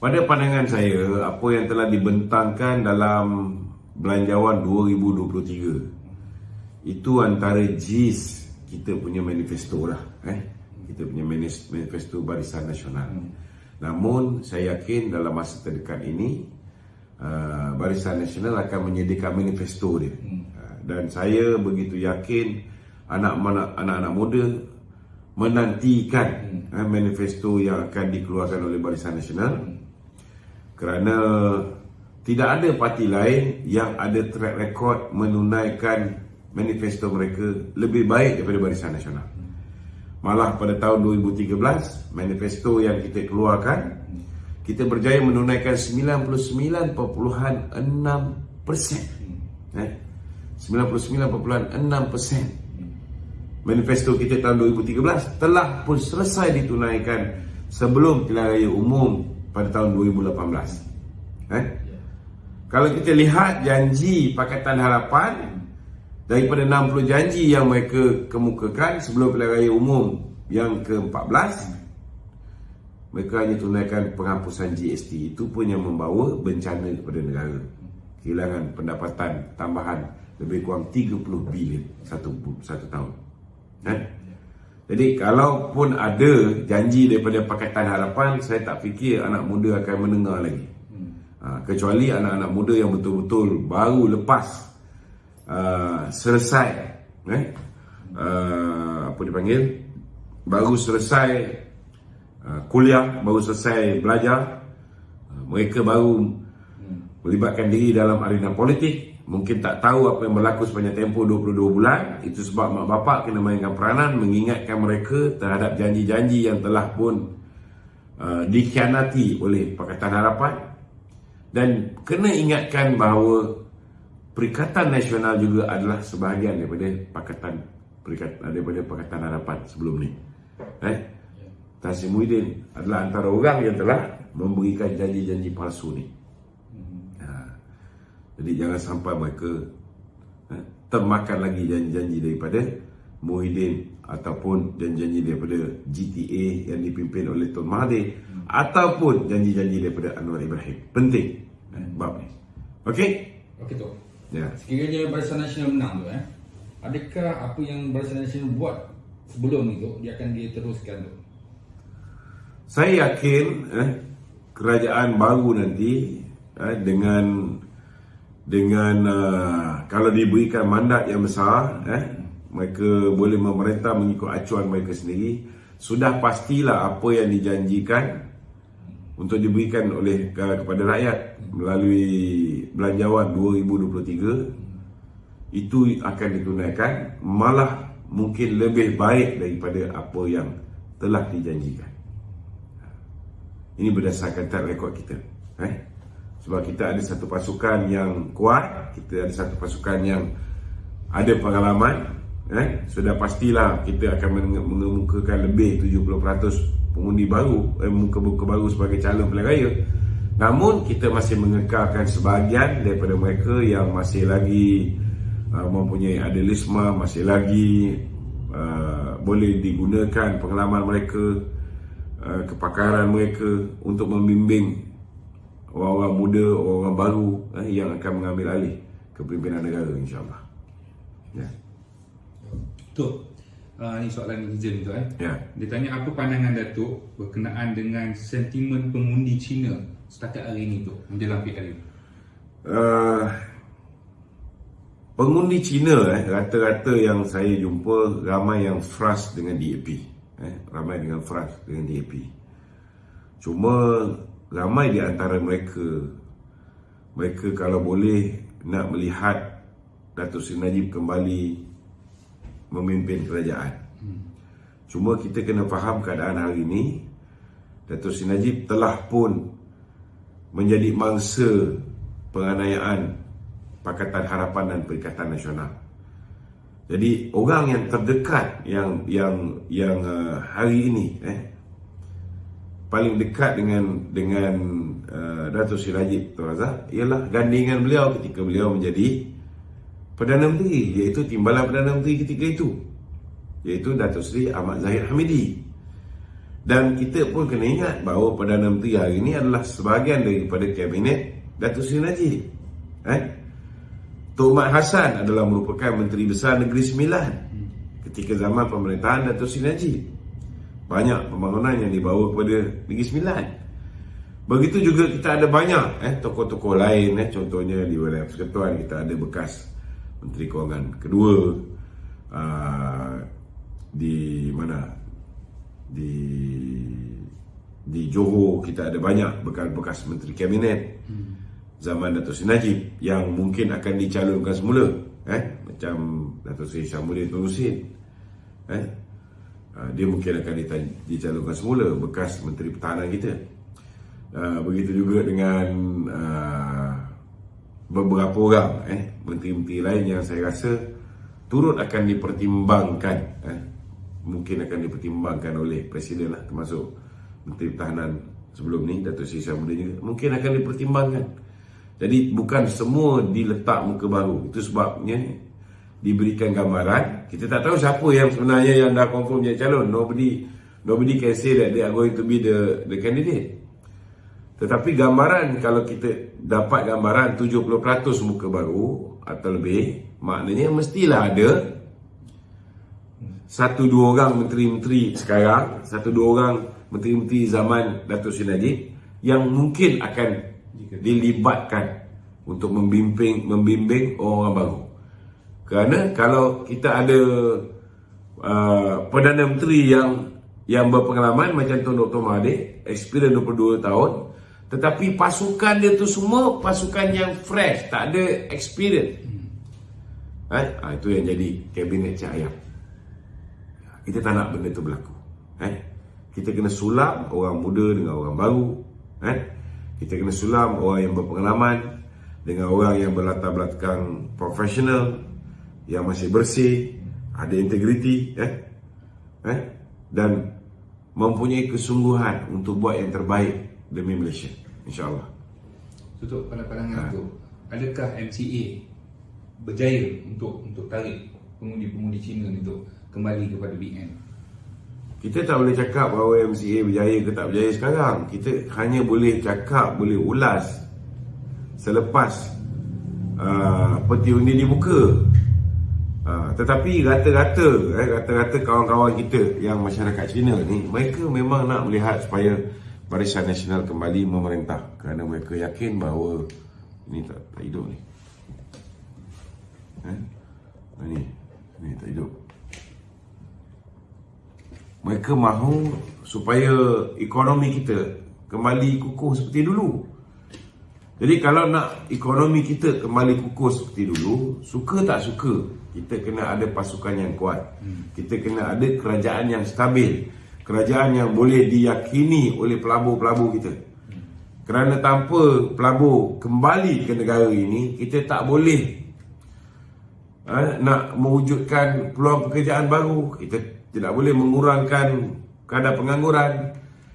Pada pandangan saya, apa yang telah dibentangkan dalam Belanjawan 2023 itu antara JIS kita punya manifesto lah, kita punya manifesto Barisan Nasional. Namun saya yakin dalam masa terdekat ini Barisan Nasional akan menyediakan manifesto dia. Dan saya begitu yakin anak-anak muda menantikan manifesto yang akan dikeluarkan oleh Barisan Nasional, kerana tidak ada parti lain yang ada track record menunaikan manifesto mereka lebih baik daripada Barisan Nasional. Malah pada tahun 2013, manifesto yang kita keluarkan, kita berjaya menunaikan 99.6%. 99.6%. Manifesto kita tahun 2013 telah pun selesai ditunaikan sebelum pilihan raya umum pada tahun 2018. Kalau kita lihat janji Pakatan Harapan, daripada 60 janji yang mereka kemukakan sebelum pilihan raya umum yang ke-14, mereka hanya tunaikan penghapusan GST. Itu pun yang membawa bencana kepada negara, kehilangan pendapatan tambahan lebih kurang 30 bilion satu tahun. Jadi kalaupun ada janji daripada Pakatan Harapan, saya tak fikir anak muda akan mendengar lagi. Kecuali anak-anak muda yang betul-betul baru lepas selesai apa dipanggil, baru selesai kuliah, baru selesai belajar, mereka baru melibatkan diri dalam arena politik, mungkin tak tahu apa yang berlaku sepanjang tempoh 22 bulan. Itu sebab mak bapak kena mainkan peranan mengingatkan mereka terhadap janji-janji yang telah pun dikhianati oleh Pakatan Harapan. Dan kena ingatkan bahawa Perikatan Nasional juga adalah sebahagian daripada Pakatan Harapan sebelum ni. Tan Sri Muhyiddin adalah antara orang yang telah memberikan janji-janji palsu ni. Jadi jangan sampai mereka termakan lagi janji-janji daripada Muhyiddin ataupun janji-janji daripada GTA yang dipimpin oleh Tun Mahathir ataupun janji-janji daripada Anwar Ibrahim. Penting bab ni. Okey? Okey tu. Ya. Sekiranya Barisan Nasional menang tu, adakah apa yang Barisan Nasional buat sebelum itu dia akan diteruskan tu? Saya yakin kerajaan baru nanti dengan kalau diberikan mandat yang besar, mereka boleh memerintah mengikut acuan mereka sendiri. Sudah pastilah apa yang dijanjikan untuk diberikan oleh kepada rakyat melalui Belanjawan 2023 itu akan ditunaikan, malah mungkin lebih baik daripada apa yang telah dijanjikan. Ini berdasarkan track record kita. Sebab kita ada satu pasukan yang kuat, kita ada satu pasukan yang ada pengalaman. Sudah pastilah kita akan mengemukakan lebih 70% pengundi baru, muka-muka baru sebagai calon pilihan raya. Namun kita masih mengekalkan sebahagian daripada mereka yang masih lagi mempunyai idealisme, masih lagi boleh digunakan pengalaman mereka, kepakaran mereka untuk membimbing orang-orang muda, orang baru yang akan mengambil alih kepimpinan negara, insyaAllah. Datuk, ini soalan netizen tu. Ya. Dia tanya apa pandangan Datuk berkenaan dengan sentimen pengundi Cina setakat hari ini tu menjelang PRU? Pengundi Cina rata-rata yang saya jumpa ramai yang frust dengan DAP. Ramai dengan frust dengan DAP. Cuma ramai di antara mereka kalau boleh nak melihat Datuk Seri Najib kembali memimpin kerajaan. Cuma kita kena faham keadaan hari ini, Datuk Seri Najib telah pun menjadi mangsa penganiayaan Pakatan Harapan dan Perikatan Nasional. Jadi orang yang terdekat yang hari ini paling dekat dengan Datuk Seri Najib Tun Razak ialah gandingan beliau ketika beliau menjadi Perdana Menteri, iaitu timbalan Perdana Menteri ketika itu, iaitu Datuk Seri Ahmad Zahid Hamidi. Dan kita pun kena ingat bahawa Perdana Menteri hari ini adalah sebahagian daripada kabinet Datuk Seri Najib. Tok Mat Hassan adalah merupakan Menteri Besar Negeri Sembilan ketika zaman pemerintahan Datuk Seri Najib. Banyak pembangunan yang dibawa kepada Negeri Sembilan. Begitu juga kita ada banyak tokoh-tokoh lain, contohnya di wilayah Persekutuan kita ada bekas Menteri Kewangan kedua, di mana di Johor kita ada banyak bekas Menteri Kabinet zaman Datuk Seri Najib yang mungkin akan dicalonkan semula, macam Datuk Seri Syamuddin Tun Hussein, dia mungkin akan dicalonkan semula, bekas Menteri Pertahanan kita. Begitu juga dengan beberapa orang menteri-menteri lain yang saya rasa turut akan dipertimbangkan, mungkin akan dipertimbangkan oleh Presiden lah, termasuk Menteri Pertahanan sebelum ni Datuk Seri Syamuddin juga mungkin akan dipertimbangkan. Jadi bukan semua diletak muka baru. Itu sebabnya diberikan gambaran. Kita tak tahu siapa yang sebenarnya yang dah confirm jadi calon. Nobody can say that they are going to be the candidate. Tetapi gambaran, kalau kita dapat gambaran 70% muka baru atau lebih, maknanya mestilah ada 1-2 orang menteri-menteri sekarang, 1-2 orang menteri-menteri zaman Datuk Seri Najib yang mungkin akan dilibatkan untuk membimbing orang baru. Kerana kalau kita ada Perdana Menteri yang berpengalaman macam Tun Dr. Mahathir, experience 22 tahun, tetapi pasukan dia tu semua pasukan yang fresh, tak ada experience. Itu yang jadi kabinet cahaya. Kita tak nak benda tu berlaku. Kita kena sulam orang muda dengan orang baru. Kita kena sulam orang yang berpengalaman dengan orang yang berlatar belakang profesional, yang masih bersih, ada integriti, dan mempunyai kesungguhan untuk buat yang terbaik demi Malaysia, insyaAllah. Tutup pada pandangan tu, adakah MCA berjaya untuk tarik pengundi-pengundi Cina untuk kembali kepada BN? Kita tak boleh cakap bahawa MCA berjaya ke tak berjaya sekarang. Kita hanya boleh cakap, boleh ulas selepas peti undi dibuka. Tetapi rata-rata kawan-kawan kita yang masyarakat Cina ni, mereka memang nak melihat supaya Barisan Nasional kembali memerintah, kerana mereka yakin bahawa ini tak hidup ni. Ini tak hidup. Mereka mahu supaya ekonomi kita kembali kukuh seperti dulu. Jadi kalau nak ekonomi kita kembali kukuh seperti dulu, suka tak suka, kita kena ada pasukan yang kuat. Kita kena ada kerajaan yang stabil, kerajaan yang boleh diyakini oleh pelabur-pelabur kita. Kerana tanpa pelabur kembali ke negara ini, kita tak boleh nak mewujudkan peluang pekerjaan baru. Kita tidak boleh mengurangkan kadar pengangguran.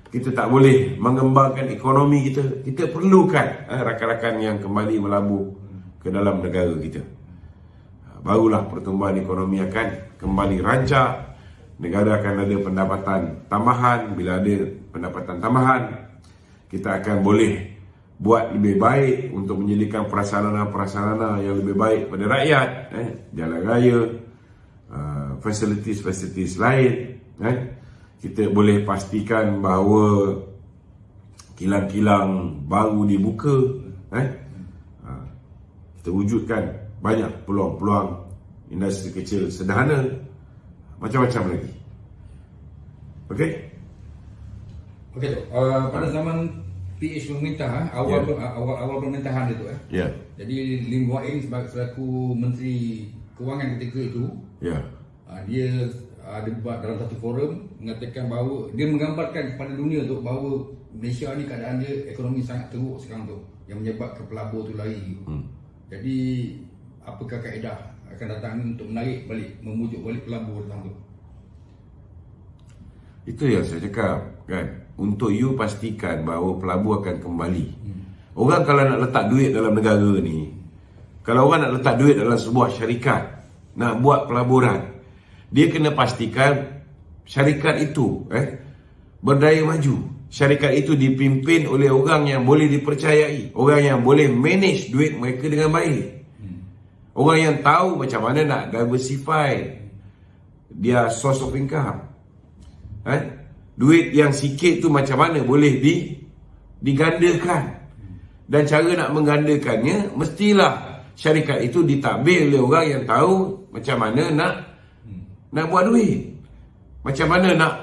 Kita tak boleh mengembangkan ekonomi kita. Kita perlukan rakan-rakan yang kembali melabur ke dalam negara kita. Barulah pertumbuhan ekonomi akan kembali rancak. Negara akan ada pendapatan tambahan. Bila ada pendapatan tambahan, kita akan boleh buat lebih baik untuk menyediakan prasarana yang lebih baik kepada rakyat. Jalan raya, facilities lain. Kita boleh pastikan bahawa kilang-kilang baru dibuka. Kita wujudkan banyak peluang-peluang industri kecil sederhana, macam-macam lagi. Okey tu. Pada zaman PH pemerintah, awal pemerintahan itu, jadi Lim Guan Eng selaku Menteri Kewangan ketika itu, dia ada buat dalam satu forum mengatakan bahawa dia menggambarkan kepada dunia tu bahawa Malaysia ni keadaan dia ekonomi sangat teruk sekarang tu, yang menyebabkan pelabur tu lari. Jadi apakah kaedah akan datang ni untuk menarik balik, memujuk balik pelabur datang tu? Itu yang saya cakap kan, untuk you pastikan bahawa pelabur akan kembali. Orang kalau nak letak duit dalam negara ni, kalau orang nak letak duit dalam sebuah syarikat, nak buat pelaburan, dia kena pastikan syarikat itu berdaya maju. Syarikat itu dipimpin oleh orang yang boleh dipercayai, orang yang boleh manage duit mereka dengan baik, orang yang tahu macam mana nak diversify dia source of income. Duit yang sikit tu macam mana boleh digandakan, dan cara nak menggandakannya mestilah syarikat itu ditadbir oleh orang yang tahu macam mana nak buat duit, macam mana nak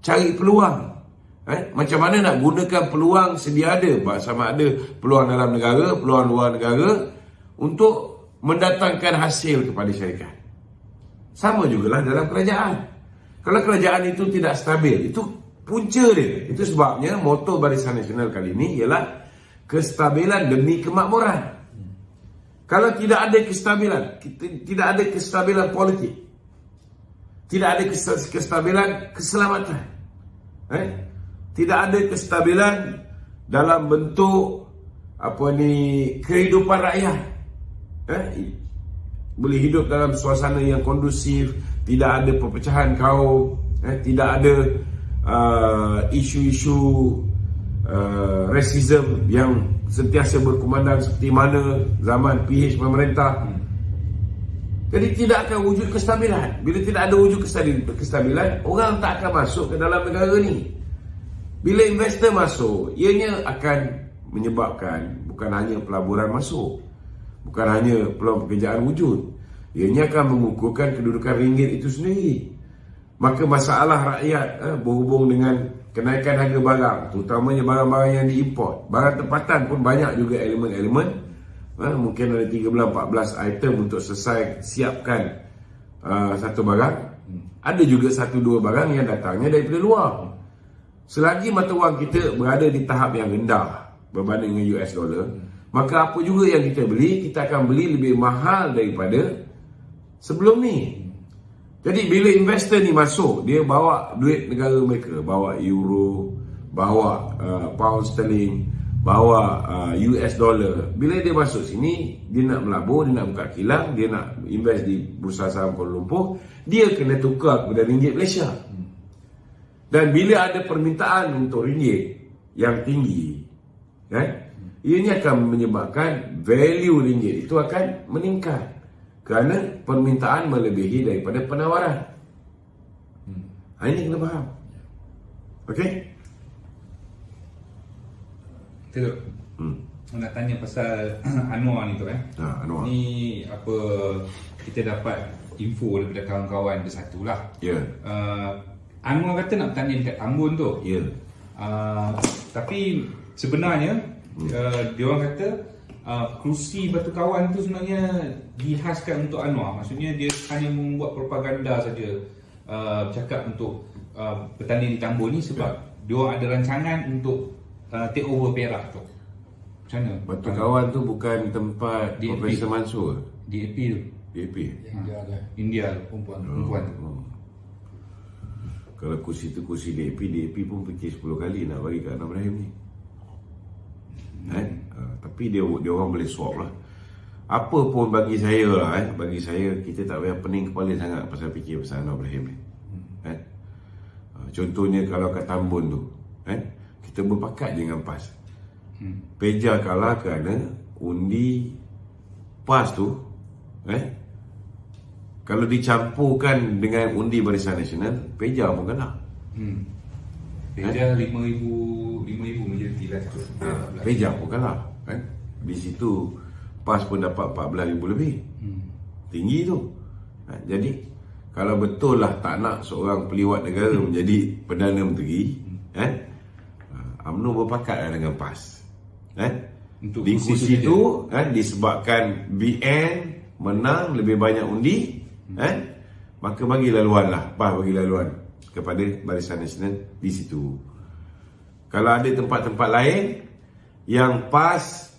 cari peluang, macam mana nak gunakan peluang sedia ada, sama ada peluang dalam negara, peluang luar negara, untuk mendatangkan hasil kepada syarikat. Sama jugalah dalam kerajaan. Kalau kerajaan itu tidak stabil, itu punca dia. Itu sebabnya moto Barisan Nasional kali ini ialah kestabilan demi kemakmuran. Kalau tidak ada kestabilan, tidak ada kestabilan politik, tidak ada kestabilan keselamatan, tidak ada kestabilan dalam bentuk kehidupan rakyat, boleh hidup dalam suasana yang kondusif, tidak ada perpecahan kaum, tidak ada isu-isu rasism yang sentiasa berkumandang seperti mana zaman PH pemerintah. Jadi tidak akan wujud kestabilan. Bila tidak ada wujud kestabilan, orang tak akan masuk ke dalam negara ni. Bila investor masuk, ianya akan menyebabkan bukan hanya pelaburan masuk, bukan hanya peluang pekerjaan wujud, ianya akan mengukuhkan kedudukan ringgit itu sendiri. Maka masalah rakyat berhubung dengan kenaikan harga barang, terutamanya barang-barang yang diimport, barang tempatan pun banyak juga elemen-elemen. Mungkin ada 13-14 item untuk selesai siapkan satu barang. Ada juga 1-2 barang yang datangnya daripada luar. Selagi mata wang kita berada di tahap yang rendah berbanding dengan US dollar, maka apa juga yang kita beli, kita akan beli lebih mahal daripada sebelum ni. Jadi bila investor ni masuk, dia bawa duit negara mereka, bawa euro, bawa pound sterling, bawa US dollar. Bila dia masuk sini, dia nak melabur, dia nak buka kilang, dia nak invest di Bursa Saham Kuala Lumpur, dia kena tukar kepada ringgit Malaysia. Dan bila ada permintaan untuk ringgit yang tinggi, ianya akan menyebabkan value ringgit itu akan meningkat, kerana permintaan melebihi daripada penawaran. Ini kena faham. Okey? Betul. Nak tanya pasal Anwar ni tu Anwar. Ni apa, kita dapat info daripada kawan-kawan bersatu lah. Ya. Anwar kata nak bertanding dekat Tambun tu. Ya. Tapi sebenarnya dia orang kata kerusi Batu Kawan tu sebenarnya dihaskan untuk Anwar. Maksudnya dia hanya membuat propaganda saja, cakap untuk bertanding di Tambun ni sebab dia orang ada rancangan untuk take over Perak tu. Macam mana? Batu Kawan tu bukan tempat DAP. Profesor Mansur. DAP tu. DAP. Yang dia ada India tu. Perempuan tu. Kalau kursi tu kursi DAP pun fikir 10 kali nak bagi kat Anwar Ibrahim ni. Tapi dia orang boleh swap lah. Apa pun bagi saya lah, bagi saya kita tak payah pening kepala sangat pasal fikir pasal Anwar Ibrahim ni. Contohnya kalau kat Tambun tu, kita berpakat je dengan PAS. Peja kalah kerana undi PAS tu, kalau dicampurkan dengan undi Barisan Nasional, Peja pun kalah. Peja 5,000 majoriti lah. Peja pun kalah. Di situ PAS pun dapat 14,000 lebih. Tinggi tu. Jadi kalau betul lah tak nak seorang peliwat negara menjadi Perdana Menteri, UMNO berpakat lah dengan PAS. Untuk Di kursi tu disebabkan BN menang lebih banyak undi, maka bagi laluan lah, PAS bagi laluan kepada Barisan Nasional di situ. Kalau ada tempat-tempat lain yang PAS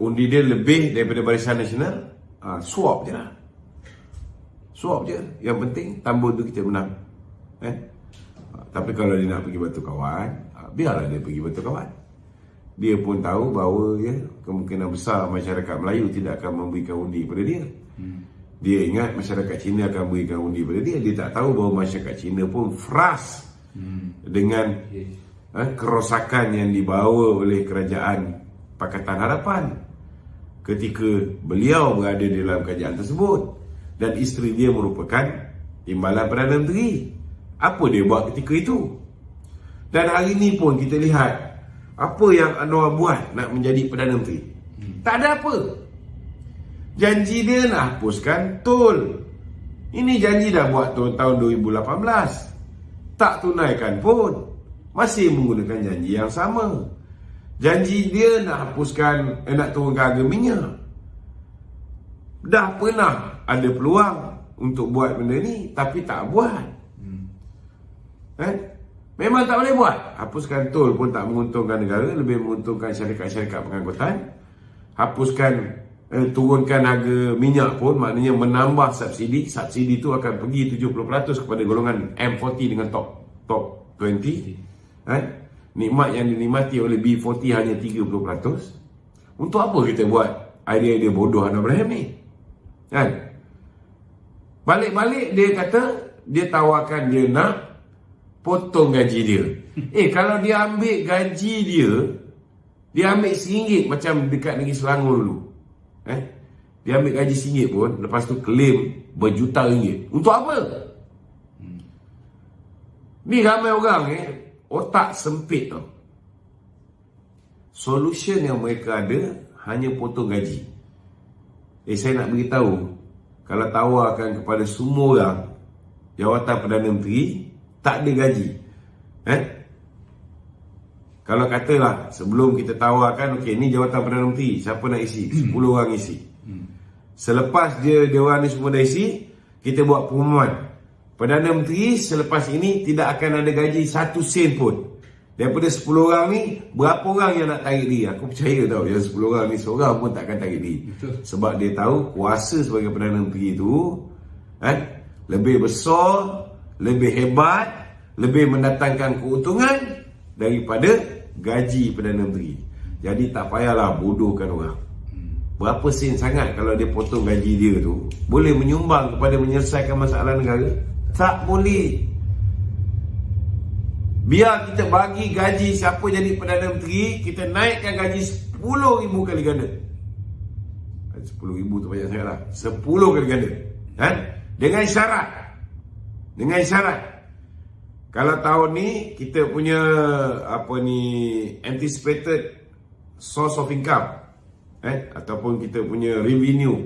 undi dia lebih daripada Barisan Nasional, swap je lah. Swap je. Yang penting Tambun tu kita menang. Tapi kalau dia nak pergi Batu Kawan, biarlah dia pergi Batu Kawan. Dia pun tahu bahawa kemungkinan besar masyarakat Melayu tidak akan memberikan undi kepada dia. Dia ingat masyarakat Cina akan berikan undi pada dia. Dia tak tahu bahawa masyarakat Cina pun frust dengan kerosakan yang dibawa oleh kerajaan Pakatan Harapan ketika beliau berada di dalam kerajaan tersebut, dan isteri dia merupakan timbalan Perdana Menteri. Apa dia buat ketika itu? Dan hari ini pun kita lihat apa yang Anwar buat nak menjadi Perdana Menteri. Tak ada apa. Janji dia nak hapuskan tol. Ini janji dah buat tahun 2018. Tak tunaikan pun. Masih menggunakan janji yang sama. Janji dia nak hapuskan, nak turunkan harga minyak. Dah pernah ada peluang untuk buat benda ni, tapi tak buat. Memang tak boleh buat. Hapuskan tol pun tak menguntungkan negara, lebih menguntungkan syarikat-syarikat pengangkutan. Hapuskan, turunkan harga minyak pun maknanya menambah subsidi. Subsidi tu akan pergi 70% kepada golongan M40 dengan top 20. Nikmat yang dinikmati oleh B40 hanya 30%. Untuk apa kita buat idea-idea bodoh Anwar Ibrahim ni? Balik-balik dia kata, dia tawarkan dia nak potong gaji dia. Kalau dia ambil gaji dia ambil RM1 macam dekat negeri Selangor dulu. Dia ambil gaji RM1 pun, lepas tu claim berjuta ringgit. Untuk apa? Ni ramai orang otak sempit tau. Solution yang mereka ada hanya potong gaji. Saya nak beritahu, kalau tawarkan kepada semua orang jawatan Perdana Menteri, tak ada gaji. Kalau katalah sebelum kita tawarkan, okey ni jawatan Perdana Menteri, siapa nak isi? 10 orang isi. Selepas dia orang ni semua dah isi, kita buat pengumuman, Perdana Menteri selepas ini tidak akan ada gaji 1 sen pun. Daripada 10 orang ni, berapa orang yang nak tarik diri? Aku percaya tau, yang 10 orang ni seorang pun takkan tarik diri. Sebab dia tahu kuasa sebagai Perdana Menteri itu lebih besar, lebih hebat, lebih mendatangkan keuntungan daripada gaji Perdana Menteri. Jadi tak payahlah bodohkan orang. Berapa sen sangat kalau dia potong gaji dia tu boleh menyumbang kepada menyelesaikan masalah negara? Tak boleh. Biar kita bagi gaji siapa jadi Perdana Menteri, kita naikkan gaji 10,000 kali ganda. 10,000 tu banyak sangat lah. 10 kali ganda. Dengan syarat. Kalau tahun ni kita punya anticipated source of income, ataupun kita punya revenue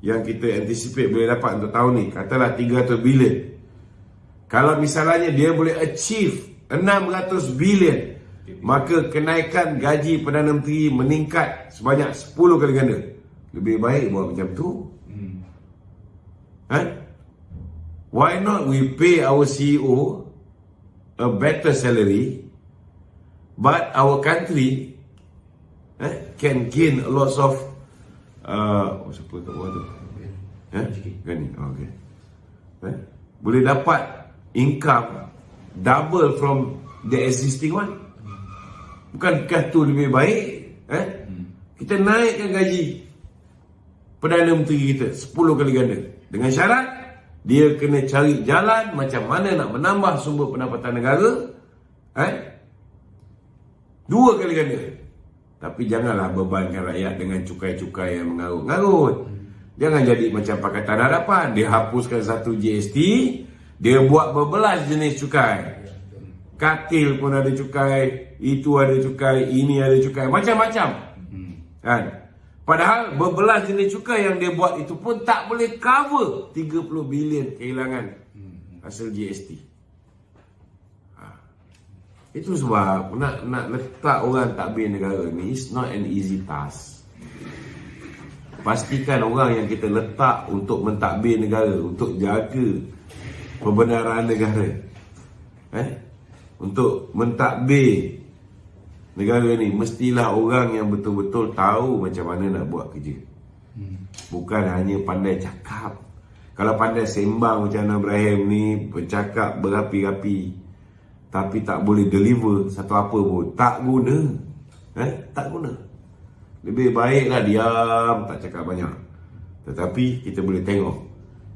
yang kita anticipate boleh dapat untuk tahun ni, katalah 300 bilion. Kalau misalnya dia boleh achieve 600 bilion, maka kenaikan gaji Perdana Menteri meningkat sebanyak 10 kali ganda. Lebih baik buat macam tu. Why not we pay our CEO a better salary, but our country can gain a lot of siapa kat bawah tu? Kan ni? Okay. Boleh dapat income double from the existing one. Bukankah tu lebih baik? Kita naikkan gaji Perdana Menteri kita 10 kali ganda, dengan syarat dia kena cari jalan macam mana nak menambah sumber pendapatan negara 2 kali ganda. Tapi janganlah bebankan rakyat dengan cukai-cukai yang mengarut-ngarut. Jangan jadi macam Pakatan Harapan, dia hapuskan satu GST, dia buat berbelas jenis cukai. Katil pun ada cukai, itu ada cukai, ini ada cukai, macam-macam. Padahal berbelas jenis cukai yang dia buat itu pun tak boleh cover 30 bilion kehilangan hasil GST. Itu sebab nak letak orang takbir negara ni is not an easy task. Pastikan orang yang kita letak untuk mentadbir negara, untuk jaga perbenaran negara, untuk mentadbir negara ni, mestilah orang yang betul-betul tahu macam mana nak buat kerja. Bukan hanya pandai cakap. Kalau pandai sembang macam Anwar Ibrahim ni, bercakap berapi-api, tapi tak boleh deliver satu apa pun, tak guna. Tak guna. Lebih baiklah diam, tak cakap banyak. Tetapi kita boleh tengok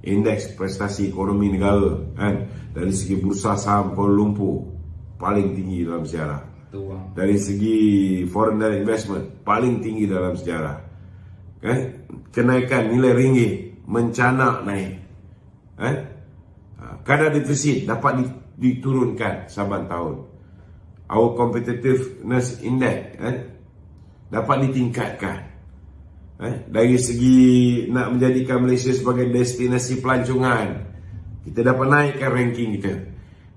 indeks prestasi ekonomi negara kan, dari segi bursa saham Kuala Lumpur paling tinggi dalam sejarah. Dari segi foreign direct investment paling tinggi dalam sejarah. Kenaikan nilai ringgit mencanak naik. Kadar defisit dapat diturunkan saban tahun. Our competitiveness index dapat ditingkatkan. Dari segi nak menjadikan Malaysia sebagai destinasi pelancongan, kita dapat naikkan ranking kita.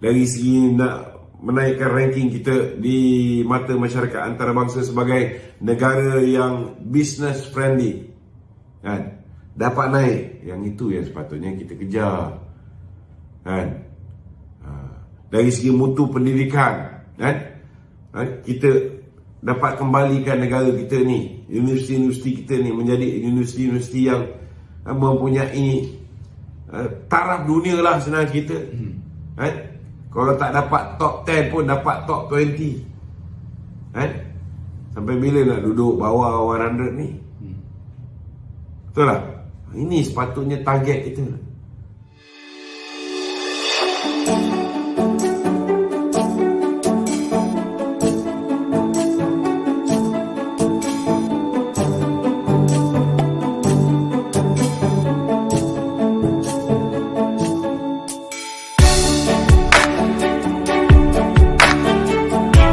Dari segi nak menaikkan ranking kita di mata masyarakat antarabangsa sebagai negara yang business friendly, kan, dapat naik. Yang itu yang sepatutnya kita kejar, kan. Dari segi mutu pendidikan, kan, kita dapat kembalikan negara kita ni, universiti-universiti kita ni menjadi universiti-universiti yang mempunyai taraf dunia lah senang kita. Kalau tak dapat top 10 pun dapat top 20. Sampai bila nak duduk bawah 100 ni? Betul tak? Ini sepatutnya target kita.